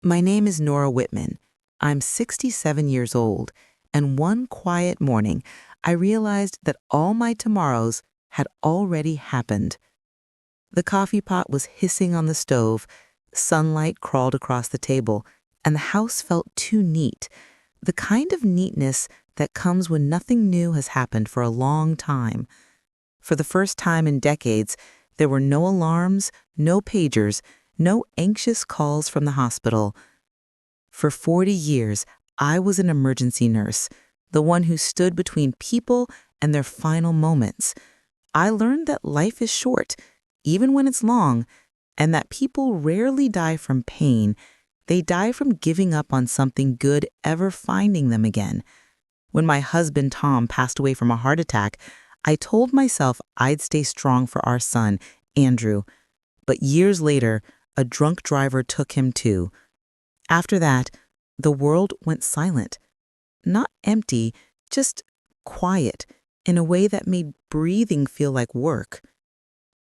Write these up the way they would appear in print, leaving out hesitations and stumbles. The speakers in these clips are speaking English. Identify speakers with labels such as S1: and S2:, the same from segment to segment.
S1: My name is Nora Whitman. I'm 67 years old, and one quiet morning, I realized that all my tomorrows had already happened. The coffee pot was hissing on the stove, sunlight crawled across the table, and the house felt too neat, the kind of neatness that comes when nothing new has happened for a long time. For the first time in decades, there were no alarms, no pagers, no anxious calls from the hospital. For 40 years, I was an emergency nurse, the one who stood between people and their final moments. I learned that life is short, even when it's long, and that people rarely die from pain. They die from giving up on something good ever finding them again. When my husband Tom passed away from a heart attack, I told myself I'd stay strong for our son, Andrew. But years later, a drunk driver took him too. After that, the world went silent. Not empty, just quiet, in a way that made breathing feel like work.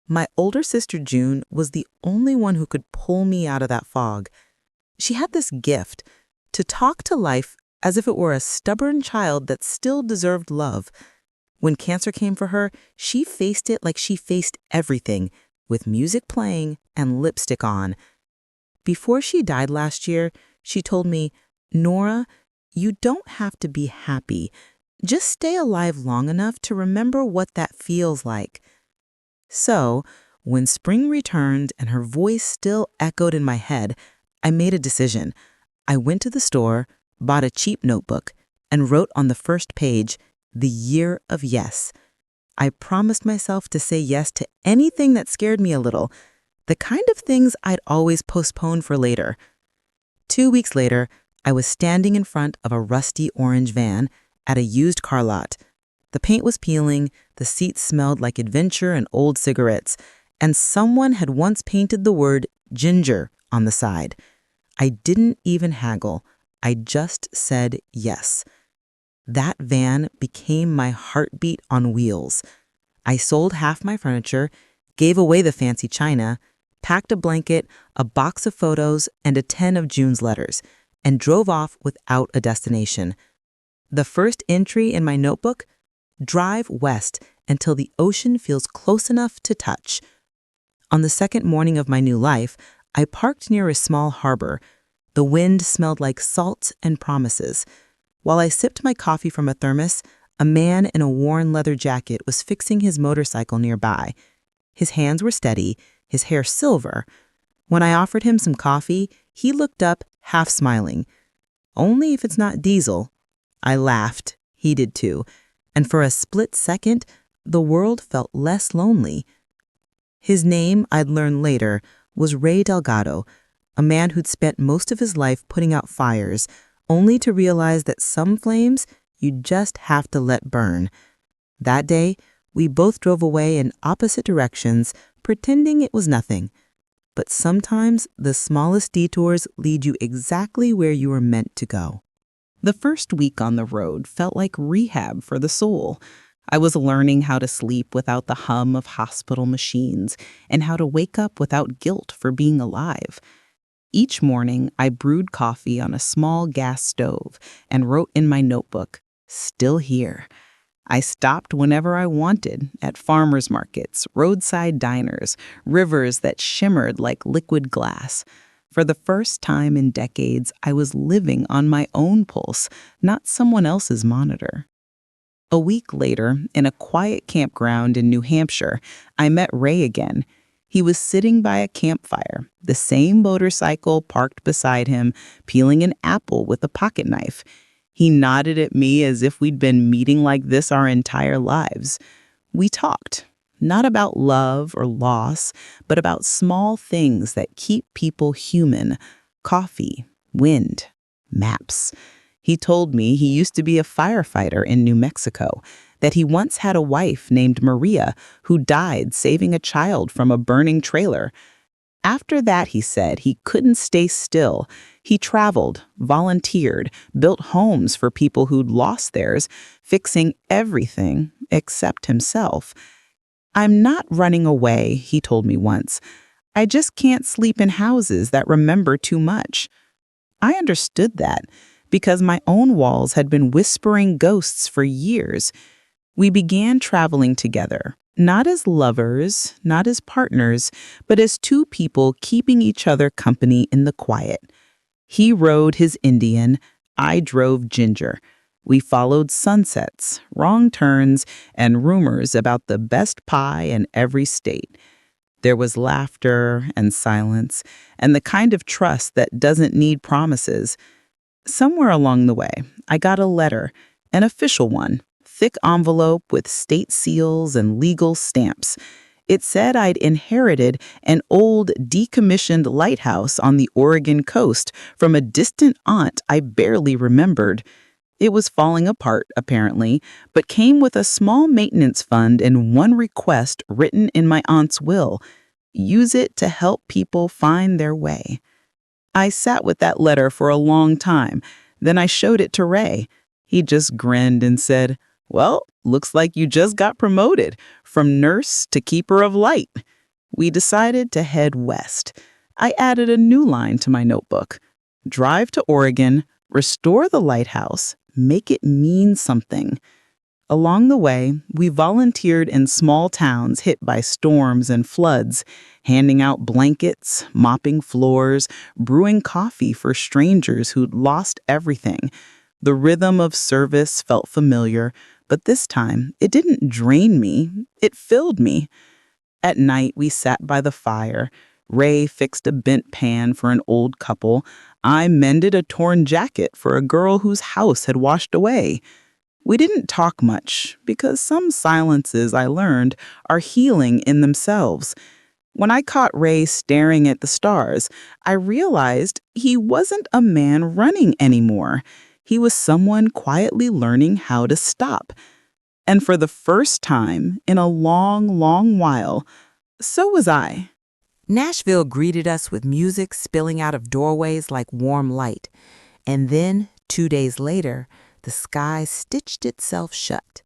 S1: My older sister June was the only one who could pull me out of that fog. She had this gift to talk to life as if it were a stubborn child that still deserved love. When cancer came for her, she faced it like she faced everything, with music playing and lipstick on. Before she died last year, she told me, "Nora, you don't have to be happy. Just stay alive long enough to remember what that feels like." So, when spring returned and her voice still echoed in my head, I made a decision. I went to the store, bought a cheap notebook, and wrote on the first page, "The Year of Yes." I promised myself to say yes to anything that scared me a little, the kind of things I'd always postpone for later. 2 weeks later, I was standing in front of a rusty orange van at a used car lot. The paint was peeling, the seats smelled like adventure and old cigarettes, and someone had once painted the word ginger on the side. I didn't even haggle. I just said yes. That van became my heartbeat on wheels. I sold half my furniture, gave away the fancy china, packed a blanket, a box of photos, and a 10 of June's letters, and drove off without a destination. The first entry in my notebook: drive west until the ocean feels close enough to touch. On the second morning of my new life, I parked near a small harbor. The wind smelled like salt and promises. While I sipped my coffee from a thermos, a man in a worn leather jacket was fixing his motorcycle nearby. His hands were steady, his hair silver. When I offered him some coffee, he looked up, half smiling. "Only if it's not diesel." I laughed. He did too. And for a split second, the world felt less lonely. His name, I'd learn later, was Ray Delgado, a man who'd spent most of his life putting out fires, only to realize that some flames you just have to let burn. That day, we both drove away in opposite directions, pretending it was nothing. But sometimes the smallest detours lead you exactly where you were meant to go. The first week on the road felt like rehab for the soul. I was learning how to sleep without the hum of hospital machines and how to wake up without guilt for being alive. Each morning, I brewed coffee on a small gas stove and wrote in my notebook, "Still here." I stopped whenever I wanted, at farmers markets, roadside diners, rivers that shimmered like liquid glass. For the first time in decades, I was living on my own pulse, not someone else's monitor. A week later, in a quiet campground in New Hampshire, I met Ray again. He was sitting by a campfire, the same motorcycle parked beside him, peeling an apple with a pocket knife. He nodded at me as if we'd been meeting like this our entire lives. We talked, not about love or loss, but about small things that keep people human: coffee, wind, maps. He told me he used to be a firefighter in New Mexico, that he once had a wife named Maria who died saving a child from a burning trailer. After that, he said, he couldn't stay still. He traveled, volunteered, built homes for people who'd lost theirs, fixing everything except himself. "I'm not running away," he told me once. "I just can't sleep in houses that remember too much."
S2: I understood that because my own walls had been whispering ghosts for years. We began traveling together, not as lovers, not as partners, but as two people keeping each other company in the quiet. He rode his Indian, I drove Ginger. We followed sunsets, wrong turns, and rumors about the best pie in every state. There was laughter and silence, and the kind of trust that doesn't need promises. Somewhere along the way, I got a letter, an official one, thick envelope with state seals and legal stamps. It said I'd inherited an old, decommissioned lighthouse on the Oregon coast from a distant aunt I barely remembered. It was falling apart, apparently, but came with a small maintenance fund and one request written in my aunt's will: use it to help people find their way. I sat with that letter for a long time. Then I showed it to Ray. He just grinned and said, "Well, looks like you just got promoted from nurse to keeper of light." We decided to head west. I added a new line to my notebook: drive to Oregon, restore the lighthouse, make it mean something. Along the way, we volunteered in small towns hit by storms and floods, handing out blankets, mopping floors, brewing coffee for strangers who'd lost everything. The rhythm of service felt familiar, but this time it didn't drain me, it filled me. At night, we sat by the fire. Ray fixed a bent pan for an old couple. I mended a torn jacket for a girl whose house had washed away. We didn't talk much because some silences, I learned, are healing in themselves. When I caught Ray staring at the stars, I realized he wasn't a man running anymore. He was someone quietly learning how to stop. And for the first time in a long, long while, so was I.
S1: Nashville greeted us with music spilling out of doorways like warm light. And then, 2 days later, the sky stitched itself shut.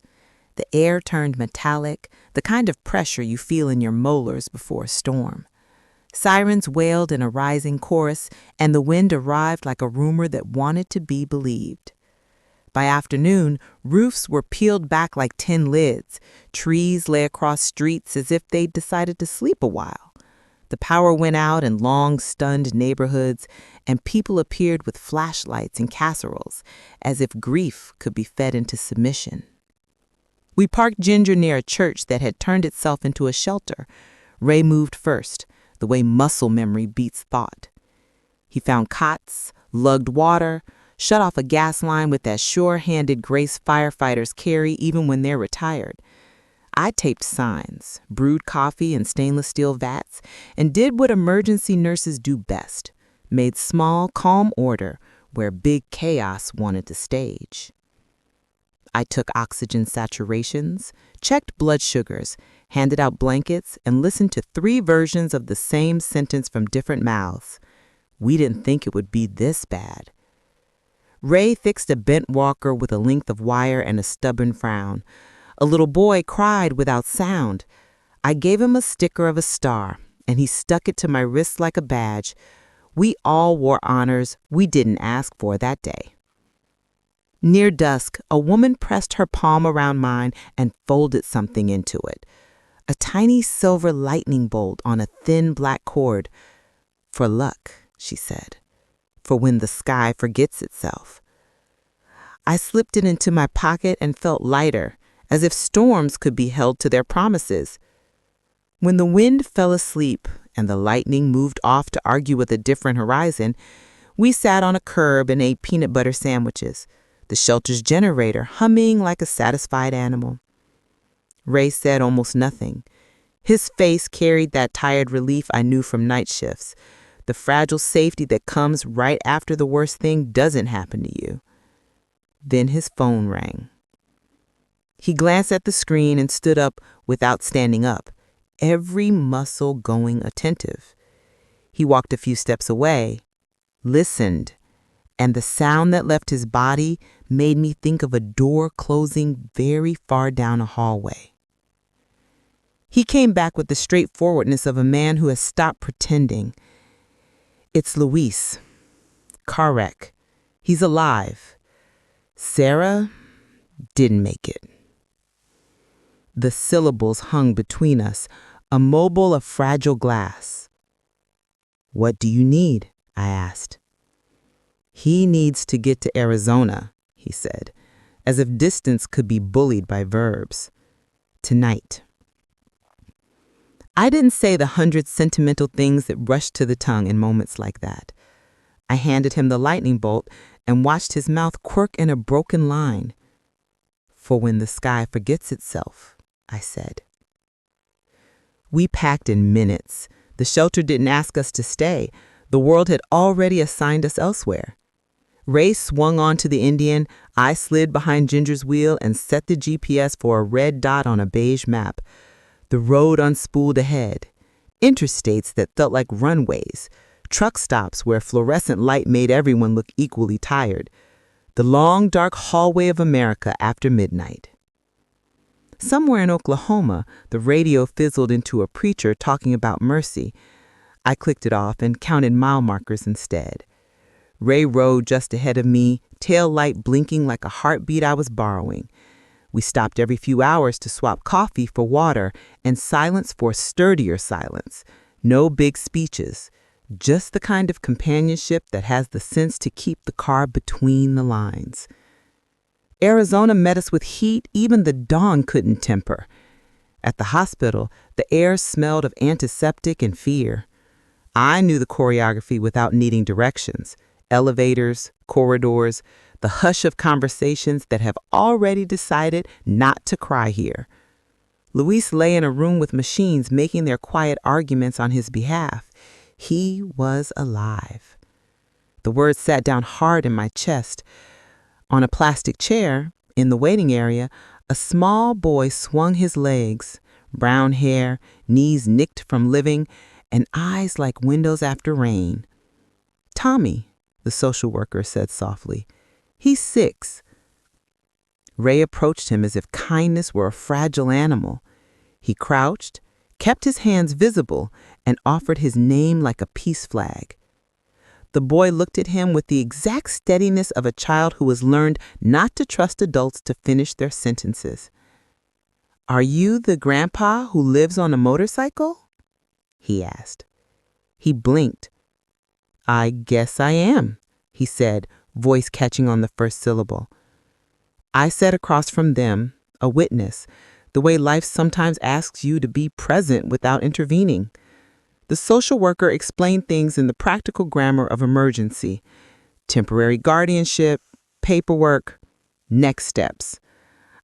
S1: The air turned metallic, the kind of pressure you feel in your molars before a storm. Sirens wailed in a rising chorus, and the wind arrived like a rumor that wanted to be believed. By afternoon, roofs were peeled back like tin lids. Trees lay across streets as if they'd decided to sleep a while. The power went out in long, stunned neighborhoods, and people appeared with flashlights and casseroles, as if grief could be fed into submission. We parked Ginger near a church that had turned itself into a shelter. Ray moved first, the way muscle memory beats thought. He found cots, lugged water, shut off a gas line with that sure-handed grace firefighters carry even when they're retired. I taped signs, brewed coffee in stainless steel vats, and did what emergency nurses do best: made small, calm order where big chaos wanted to stage. I took oxygen saturations, checked blood sugars, handed out blankets, and listened to 3 versions of the same sentence from different mouths. We didn't think it would be this bad. Ray fixed a bent walker with a length of wire and a stubborn frown. A little boy cried without sound. I gave him a sticker of a star, and he stuck it to my wrist like a badge. We all wore honors we didn't ask for that day. Near dusk, a woman pressed her palm around mine and folded something into it. A tiny silver lightning bolt on a thin black cord. "For luck," she said. "For when the sky forgets itself." I slipped it into my pocket and felt lighter, as if storms could be held to their promises. When the wind fell asleep and the lightning moved off to argue with a different horizon, we sat on a curb and ate peanut butter sandwiches, the shelter's generator humming like a satisfied animal. Ray said almost nothing. His face carried that tired relief I knew from night shifts, the fragile safety that comes right after the worst thing doesn't happen to you. Then his phone rang. He glanced at the screen and stood up without standing up, every muscle going attentive. He walked a few steps away, listened, and the sound that left his body made me think of a door closing very far down a hallway. He came back with the straightforwardness of a man who has stopped pretending. "It's Luis. Car wreck. He's alive. Sarah didn't make it. The syllables hung between us, immobile of fragile glass. What do you need? I asked. He needs to get to Arizona, he said, as if distance could be bullied by verbs. Tonight. I didn't say the 100 sentimental things that rush to the tongue in moments like that. I handed him the lightning bolt and watched his mouth quirk in a broken line. For when the sky forgets itself, I said. We packed in minutes. The shelter didn't ask us to stay. The world had already assigned us elsewhere. Ray swung onto the Indian. I slid behind Ginger's wheel and set the GPS for a red dot on a beige map. The road unspooled ahead. Interstates that felt like runways. Truck stops where fluorescent light made everyone look equally tired. The long, dark hallway of America after midnight. Somewhere in Oklahoma, the radio fizzled into a preacher talking about mercy. I clicked it off and counted mile markers instead. Ray rode just ahead of me, tail light blinking like a heartbeat I was borrowing. We stopped every few hours to swap coffee for water and silence for sturdier silence. No big speeches, just the kind of companionship that has the sense to keep the car between the lines. Arizona met us with heat even the dawn couldn't temper. At the hospital, the air smelled of antiseptic and fear. I knew the choreography without needing directions. Elevators, corridors, the hush of conversations that have already decided not to cry here. Luis lay in a room with machines making their quiet arguments on his behalf. He was alive. The words sat down hard in my chest. On a plastic chair, in the waiting area, a small boy swung his legs, brown hair, knees nicked from living, and eyes like windows after rain. Tommy, the social worker said softly. He's 6. Ray approached him as if kindness were a fragile animal. He crouched, kept his hands visible, and offered his name like a peace flag. The boy looked at him with the exact steadiness of a child who has learned not to trust adults to finish their sentences. Are you the grandpa who lives on a motorcycle? He asked. He blinked. I guess I am, he said, voice catching on the first syllable. I sat across from them, a witness, the way life sometimes asks you to be present without intervening. The social worker explained things in the practical grammar of emergency. Temporary guardianship, paperwork, next steps.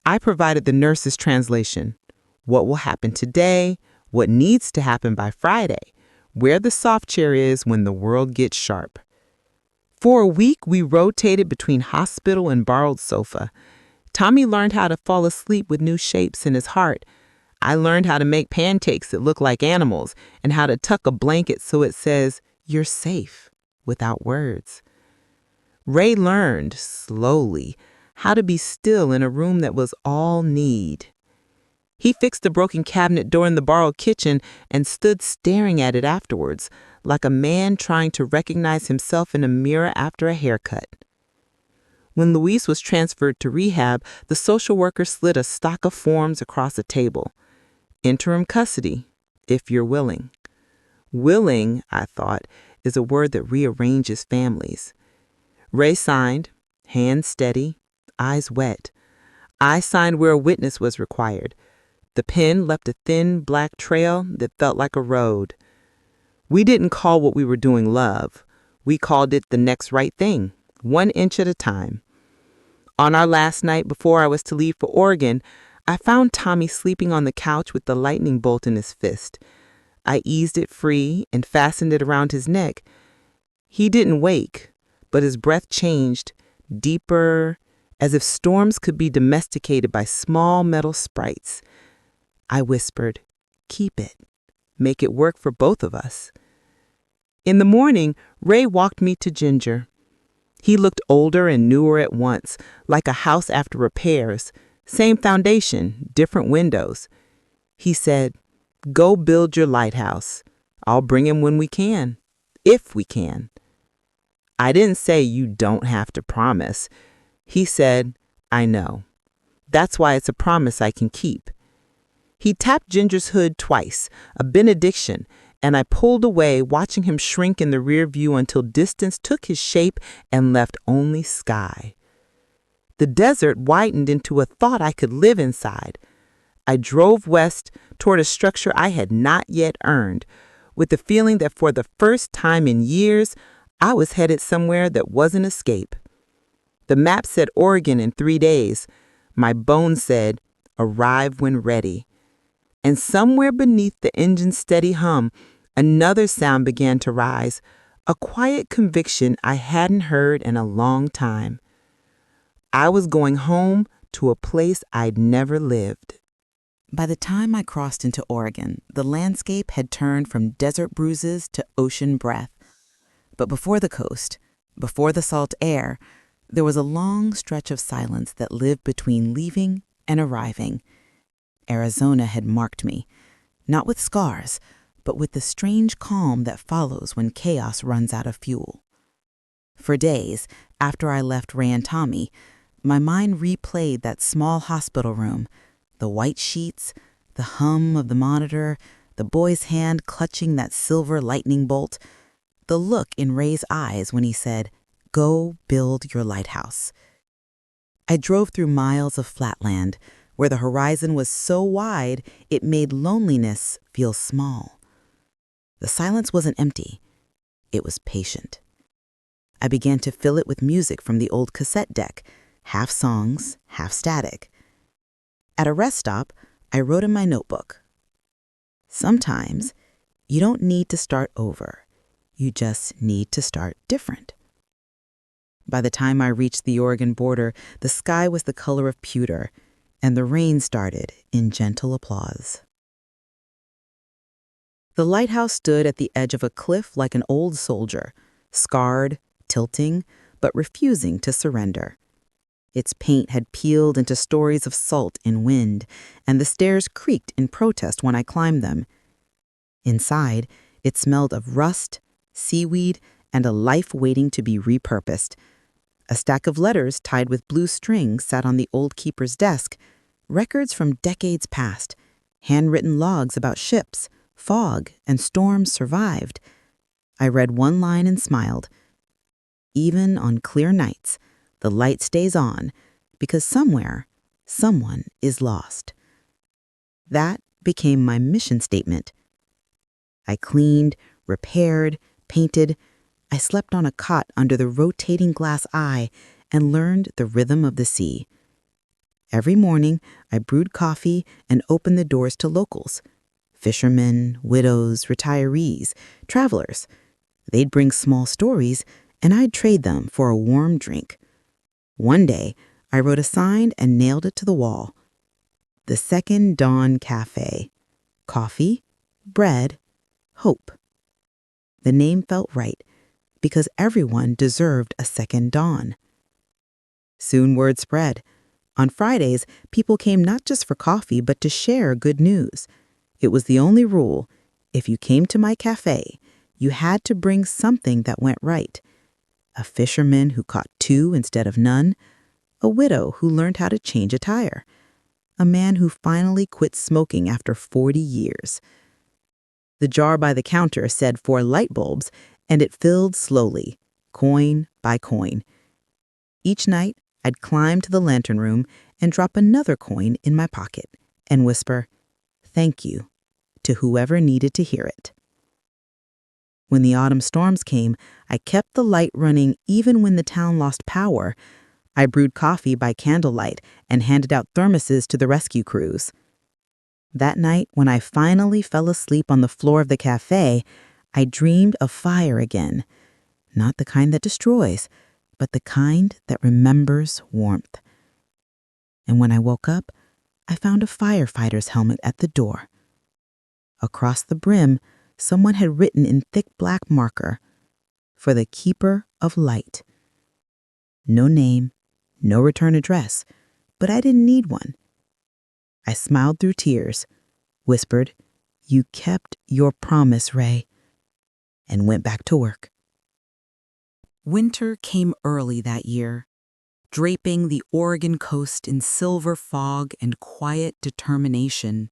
S1: I provided the nurse's translation. What will happen today, what needs to happen by Friday, where the soft chair is when the world gets sharp. For a week, we rotated between hospital and borrowed sofa. Tommy learned how to fall asleep with new shapes in his heart. I learned how to make pancakes that look like animals and how to tuck a blanket so it says, "You're safe," without words. Ray learned, slowly, how to be still in a room that was all need. He fixed the broken cabinet door in the borrowed kitchen and stood staring at it afterwards, like a man trying to recognize himself in a mirror after a haircut. When Luis was transferred to rehab, the social worker slid a stock of forms across a table. Interim custody, if you're willing. Willing, I thought, is a word that rearranges families. Ray signed, hands steady, eyes wet. I signed where a witness was required. The pen left a thin, black trail that felt like a road. We didn't call what we were doing love. We called it the next right thing, 1 inch at a time. On our last night before I was to leave for Oregon, I found Tommy sleeping on the couch with the lightning bolt in his fist. I eased it free and fastened it around his neck. He didn't wake, but his breath changed, deeper, as if storms could be domesticated by small metal sprites. I whispered, "Keep it. Make it work for both of us." In the morning, Ray walked me to Ginger. He looked older and newer at once, like a house after repairs. Same foundation, different windows. He said, "Go build your lighthouse. I'll bring him when we can, if we can."
S2: I didn't say you don't have to promise. He said, I know. That's why it's a promise I can keep. He tapped Ginger's hood twice, a benediction, and I pulled away, watching him shrink in the rear view until distance took his shape and left only sky. The desert widened into a thought I could live inside. I drove west toward a structure I had not yet earned, with the feeling that for the first time in years, I was headed somewhere that wasn't escape. The map said Oregon in 3 days. My bones said, arrive when ready. And somewhere beneath the engine's steady hum, another sound began to rise, a quiet conviction I hadn't heard in a long time. I was going home to a place I'd never lived.
S1: By the time I crossed into Oregon, the landscape had turned from desert bruises to ocean breath. But before the coast, before the salt air, there was a long stretch of silence that lived between leaving and arriving. Arizona had marked me, not with scars, but with the strange calm that follows when chaos runs out of fuel. For days, after I left Ray and Tommy, my mind replayed that small hospital room, the white sheets, the hum of the monitor, the boy's hand clutching that silver lightning bolt, the look in Ray's eyes when he said, "Go build your lighthouse." I drove through miles of flatland where the horizon was so wide it made loneliness feel small. The silence wasn't empty. It was patient. I began to fill it with music from the old cassette deck, half songs, half static. At a rest stop, I wrote in my notebook, "Sometimes you don't need to start over. You just need to start different." By the time I reached the Oregon border, the sky was the color of pewter, and the rain started in gentle applause. The lighthouse stood at the edge of a cliff like an old soldier, scarred, tilting, but refusing to surrender. Its paint had peeled into stories of salt and wind, and the stairs creaked in protest when I climbed them. Inside, it smelled of rust, seaweed, and a life waiting to be repurposed. A stack of letters tied with blue string sat on the old keeper's desk, records from decades past, handwritten logs about ships, fog, and storms survived. I read one line and smiled. Even on clear nights, the light stays on because somewhere, someone is lost. That became my mission statement. I cleaned, repaired, painted. I slept on a cot under the rotating glass eye and learned the rhythm of the sea. Every morning, I brewed coffee and opened the doors to locals. Fishermen, widows, retirees, travelers. They'd bring small stories, and I'd trade them for a warm drink. One day, I wrote a sign and nailed it to the wall. The Second Dawn Cafe. Coffee, bread, hope. The name felt right, because everyone deserved a second dawn. Soon word spread. On Fridays, people came not just for coffee, but to share good news. It was the only rule. If you came to my cafe, you had to bring something that went right. A fisherman who caught 2 instead of none. A widow who learned how to change a tire. A man who finally quit smoking after 40 years. The jar by the counter said 4 light bulbs, and it filled slowly, coin by coin. Each night, I'd climb to the lantern room and drop another coin in my pocket and whisper, "Thank you," to whoever needed to hear it. When the autumn storms came, I kept the light running even when the town lost power. I brewed coffee by candlelight and handed out thermoses to the rescue crews. That night, when I finally fell asleep on the floor of the cafe, I dreamed of fire again. Not the kind that destroys, but the kind that remembers warmth. And when I woke up, I found a firefighter's helmet at the door. Across the brim, someone had written in thick black marker, "For the keeper of light." No name, no return address, but I didn't need one. I smiled through tears, whispered, "You kept your promise, Ray," and went back to work. Winter came early that year, draping the Oregon coast in silver fog and quiet determination.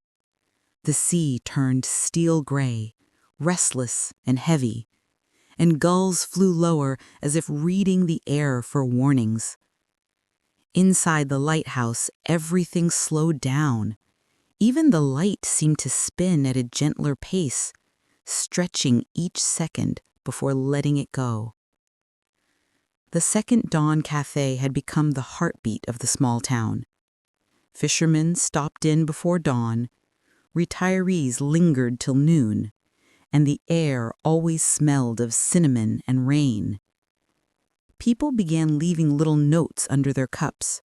S1: The sea turned steel gray, restless and heavy, and gulls flew lower as if reading the air for warnings. Inside the lighthouse, everything slowed down. Even the light seemed to spin at a gentler pace, stretching each second before letting it go. The Second Dawn Cafe had become the heartbeat of the small town. Fishermen stopped in before dawn, retirees lingered till noon, and the air always smelled of cinnamon and rain. People began leaving little notes under their cups.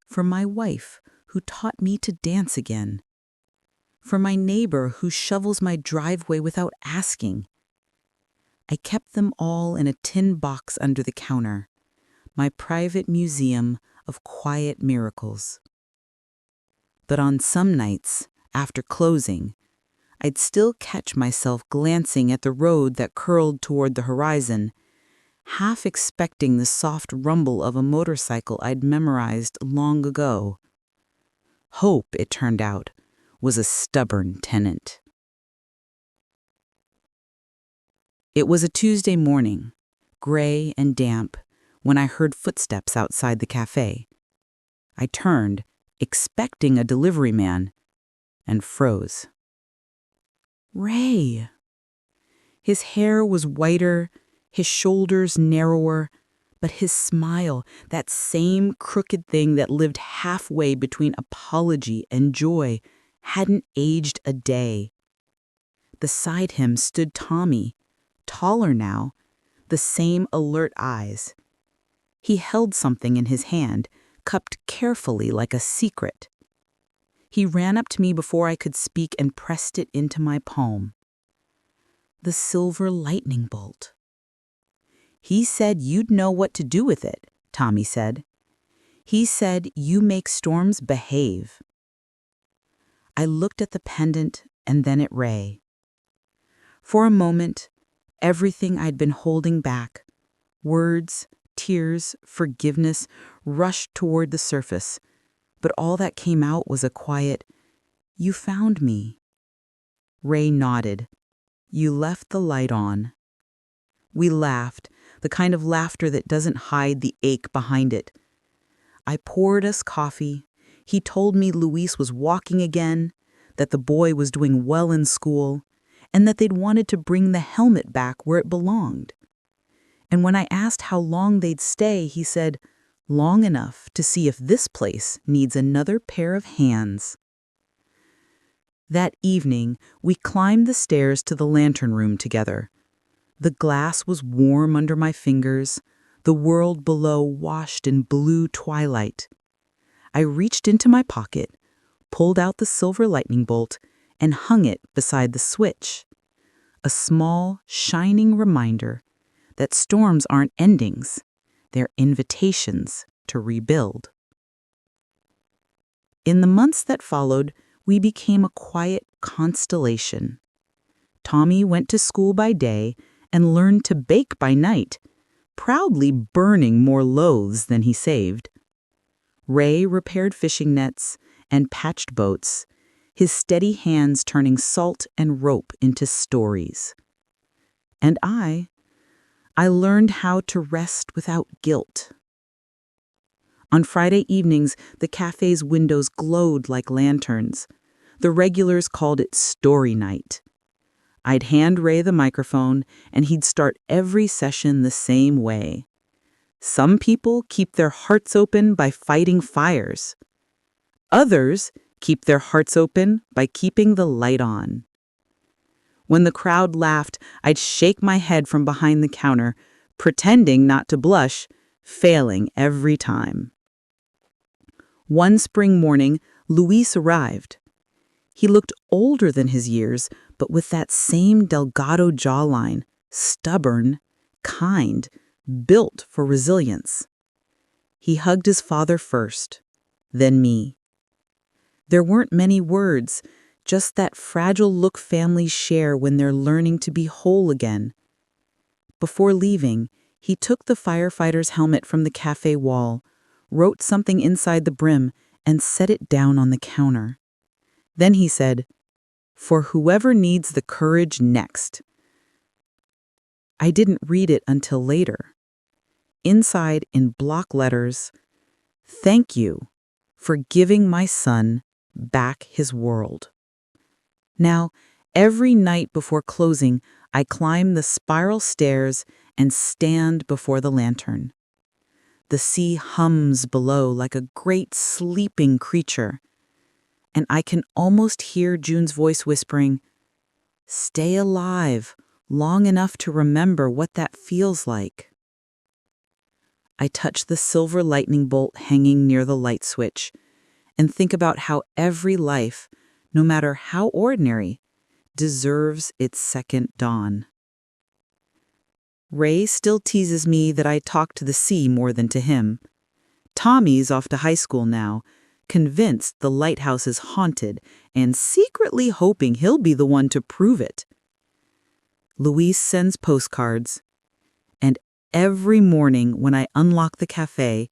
S1: For my wife, who taught me to dance again. For my neighbor who shovels my driveway without asking. I kept them all in a tin box under the counter, my private museum of quiet miracles. But on some nights, after closing, I'd still catch myself glancing at the road that curled toward the horizon, half expecting the soft rumble of a motorcycle I'd memorized long ago. Hope, it turned out, was a stubborn tenant. It was a Tuesday morning, gray and damp, when I heard footsteps outside the cafe. I turned, expecting a delivery man, and froze. Ray! His hair was whiter, his shoulders narrower, but his smile, that same crooked thing that lived halfway between apology and joy, hadn't aged a day. Beside him stood Tommy, taller now, the same alert eyes. He held something in his hand, cupped carefully like a secret. He ran up to me before I could speak and pressed it into my palm. The silver lightning bolt. He said you'd know what to do with it, Tommy said. He said you make storms behave. I looked at the pendant and then at Ray. For a moment, everything I'd been holding back, words, tears, forgiveness, rushed toward the surface, but all that came out was a quiet, "You found me." Ray nodded. "You left the light on." We laughed, the kind of laughter that doesn't hide the ache behind it. I poured us coffee. He told me Luis was walking again, that the boy was doing well in school, and that they'd wanted to bring the helmet back where it belonged. And when I asked how long they'd stay, he said, "Long enough to see if this place needs another pair of hands." That evening, we climbed the stairs to the lantern room together. The glass was warm under my fingers, the world below washed in blue twilight. I reached into my pocket, pulled out the silver lightning bolt, and hung it beside the switch. A small, shining reminder that storms aren't endings, they're invitations to rebuild. In the months that followed, we became a quiet constellation. Tommy went to school by day and learned to bake by night, proudly burning more loaves than he saved. Ray repaired fishing nets and patched boats, his steady hands turning salt and rope into stories. And I learned how to rest without guilt. On Friday evenings, the cafe's windows glowed like lanterns. The regulars called it story night. I'd hand Ray the microphone, and he'd start every session the same way. Some people keep their hearts open by fighting fires. Others keep their hearts open by keeping the light on. When the crowd laughed, I'd shake my head from behind the counter, pretending not to blush, failing every time. One spring morning, Luis arrived. He looked older than his years, but with that same Delgado jawline, stubborn, kind, built for resilience. He hugged his father first, then me. There weren't many words, just that fragile look families share when they're learning to be whole again. Before leaving,
S2: He took the firefighter's helmet from the cafe wall, wrote something inside the brim, and set it down on the counter. Then he said, "For whoever needs the courage next." I didn't read it until later. Inside, in block letters, "Thank you for giving my son back his world." Now, every night before closing, I climb the spiral stairs and stand before the lantern. The sea hums below like a great sleeping creature, and I can almost hear June's voice whispering, "Stay alive long enough to remember what that feels like." I touch the silver lightning bolt hanging near the light switch and think about how every life, no matter how ordinary, deserves its second dawn. Ray still teases me that I talk to the sea more than to him. Tommy's off to high school now, convinced the lighthouse is haunted and secretly hoping he'll be the one to prove it. Luis sends postcards, and every morning when I unlock the cafe,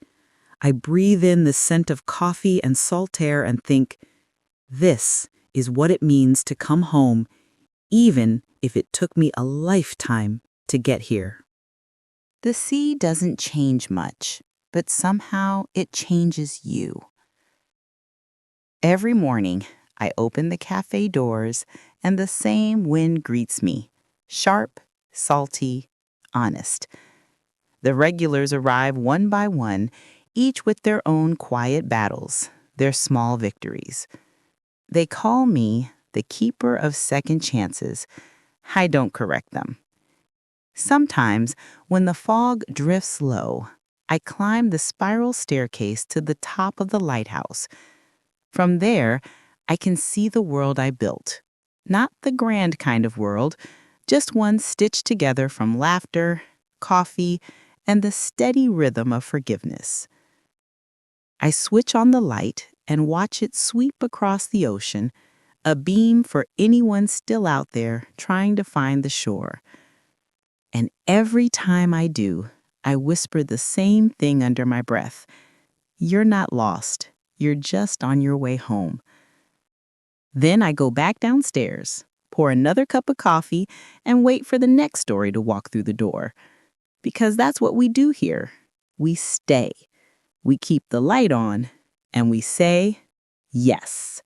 S2: I breathe in the scent of coffee and salt air and think, this is what it means to come home, even if it took me a lifetime to get here.
S1: The sea doesn't change much, but somehow it changes you. Every morning, I open the cafe doors and the same wind greets me, sharp, salty, honest. The regulars arrive one by one, each with their own quiet battles, their small victories. They call me the keeper of second chances. I don't correct them. Sometimes, when the fog drifts low, I climb the spiral staircase to the top of the lighthouse. From there, I can see the world I built. Not the grand kind of world, just one stitched together from laughter, coffee, and the steady rhythm of forgiveness. I switch on the light and watch it sweep across the ocean, a beam for anyone still out there trying to find the shore. And every time I do, I whisper the same thing under my breath. You're not lost. You're just on your way home. Then I go back downstairs, pour another cup of coffee, and wait for the next story to walk through the door. Because that's what we do here. We stay. We keep the light on, and we say, yes.